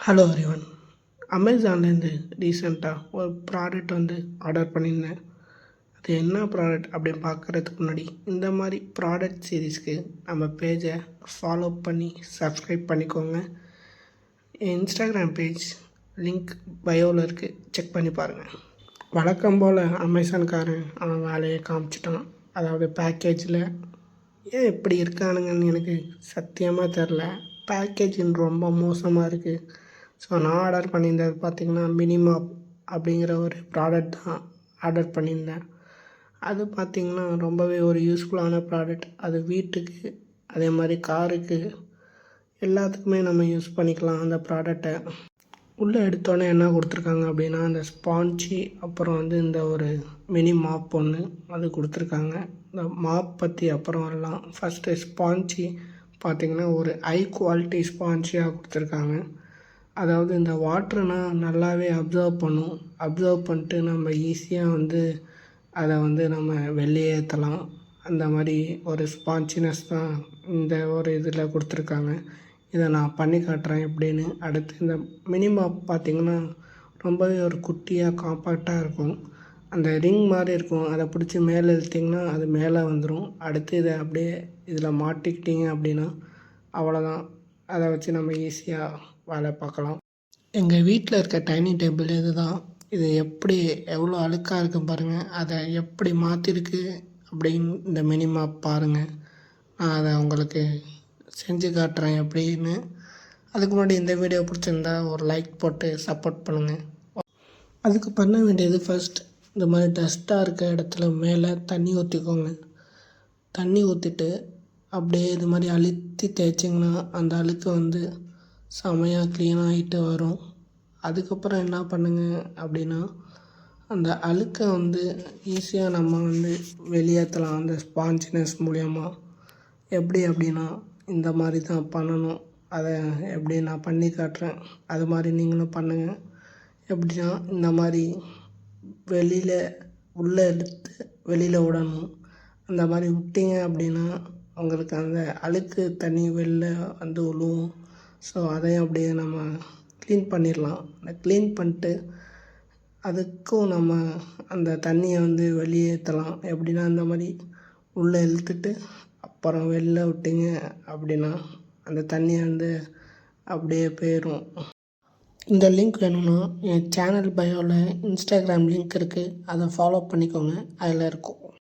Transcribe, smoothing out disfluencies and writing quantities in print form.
Hello everyone. அமேசான்லேருந்து ரீசெண்டாக ஒரு product order பண்ணியிருந்தேன். அது என்ன ப்ராடக்ட் அப்படின்னு பார்க்குறதுக்கு முன்னாடி இந்த மாதிரி ப்ராடக்ட் சீரீஸ்க்கு நம்ம பேஜை ஃபாலோ பண்ணி சப்ஸ்கிரைப் பண்ணிக்கோங்க. என் இன்ஸ்டாகிராம் பேஜ் லிங்க் பயோவில் இருக்குது, செக் பண்ணி பாருங்கள். வழக்கம் போல் அமேசான்காரன் அவன் வேலையை காமிச்சிட்டான். அதாவது பேக்கேஜில் ஏன் இப்படி இருக்கானுங்கன்னு எனக்கு சத்தியமாக தெரில. பேக்கேஜிங் ரொம்ப மோசமாக இருக்குது. ஸோ நான் ஆர்டர் பண்ணியிருந்தது பார்த்திங்கன்னா மினிமாப் அப்படிங்கிற ஒரு ப்ராடக்ட் தான் ஆர்டர் பண்ணியிருந்தேன். அது பார்த்திங்கன்னா ரொம்பவே ஒரு யூஸ்ஃபுல்லான ப்ராடக்ட். அது வீட்டுக்கு, அதே மாதிரி காருக்கு, எல்லாத்துக்குமே நம்ம யூஸ் பண்ணிக்கலாம் அந்த ப்ராடக்டை. உள்ளே எடுத்தோடனே என்ன கொடுத்துருக்காங்க அப்படின்னா, அந்த ஸ்பான்ச்சி, அப்புறம் இந்த ஒரு மினி மாப் ஒன்று அது கொடுத்துருக்காங்க. இந்த மாப் பற்றி அப்புறம் வரலாம். ஃபஸ்ட்டு ஸ்பான்ச்சி பார்த்திங்கன்னா ஒரு ஹை குவாலிட்டி ஸ்பான்ச்சியாக கொடுத்துருக்காங்க. அதாவது இந்த வாட்டர்னா நல்லாவே அப்சர்வ் பண்ணும். அப்சர்வ் பண்ணிட்டு நம்ம ஈஸியாக அதை நம்ம வெளியேற்றலாம். அந்த மாதிரி ஒரு ஸ்பான்ச்சினஸ் தான் இந்த ஒரு இதில் கொடுத்துருக்காங்க. இதை நான் பண்ணி காட்டுறேன் எப்படின்னு. அடுத்து இந்த மினிமாப் பார்த்திங்கன்னா ரொம்பவே ஒரு குட்டியாக காம்பேக்டாக இருக்கும். அந்த ரிங் மாதிரி இருக்கும். அதை பிடிச்சி மேலே இழுத்திங்கன்னா அது மேலே வந்துடும். அடுத்து இதை அப்படியே இதில் மாட்டிக்கிட்டிங்க அப்படின்னா அவ்வளோதான். அதை வச்சு நம்ம ஈஸியாக வேலை பார்க்கலாம். எங்கள் வீட்டில் இருக்க டைனிங் டேபிள் இது தான். இது எவ்வளோ அழுக்காக இருக்குது பாருங்கள். அதை எப்படி மாற்றிருக்கு அப்படின்னு இந்த மினிமாப் பாருங்கள். நான் அதை உங்களுக்கு செஞ்சு காட்டுறேன் எப்படின்னு. அதுக்கு முன்னாடி இந்த வீடியோ பிடிச்சிருந்தா ஒரு லைக் போட்டு சப்போர்ட் பண்ணுங்கள். அதுக்கு பண்ண வேண்டியது, ஃபஸ்ட் இந்த மாதிரி டஸ்ட்டாக இருக்க இடத்துல மேலே தண்ணி ஊற்றிக்கோங்க. தண்ணி ஊற்றிட்டு அப்படியே இது மாதிரி அழுத்தி தேய்ச்சிங்கன்னா அந்த அழுக்கு செமையாக க்ளீன் ஆகிட்டு வரும். அதுக்கப்புறம் என்ன பண்ணுங்க அப்படின்னா, அந்த அழுக்கை ஈஸியாக நம்ம வெளியேற்றலாம் அந்த ஸ்பான்ச்சினஸ் மூலயமா. எப்படி அப்படின்னா இந்த மாதிரி தான் பண்ணணும். அதை எப்படி நான் பண்ணி காட்டுறேன். அது மாதிரி நீங்களும் பண்ணுங்கள். எப்படின்னா இந்த மாதிரி உள்ளே எடுத்து வெளியில் விடணும். அந்த மாதிரி விட்டிங்க அப்படின்னா உங்களுக்கு அந்த அழுக்கு தண்ணி வெளில விழுவும். ஸோ அதையும் அப்படியே நம்ம க்ளீன் பண்ணிடலாம். க்ளீன் பண்ணிட்டு அதுக்கும் நம்ம அந்த தண்ணியை வெளியேற்றலாம். எப்படின்னா இந்த மாதிரி உள்ளே இழுத்துட்டு அப்புறம் வெளில விட்டிங்க அப்படின்னா அந்த தண்ணி அப்படியே போயிடும். இந்த லிங்க் வேணும்னா என் சேனல் பயோவில் இன்ஸ்டாகிராம் லிங்க் இருக்குது, அதை ஃபாலோ பண்ணிக்கோங்க. அதில் இருக்கும்.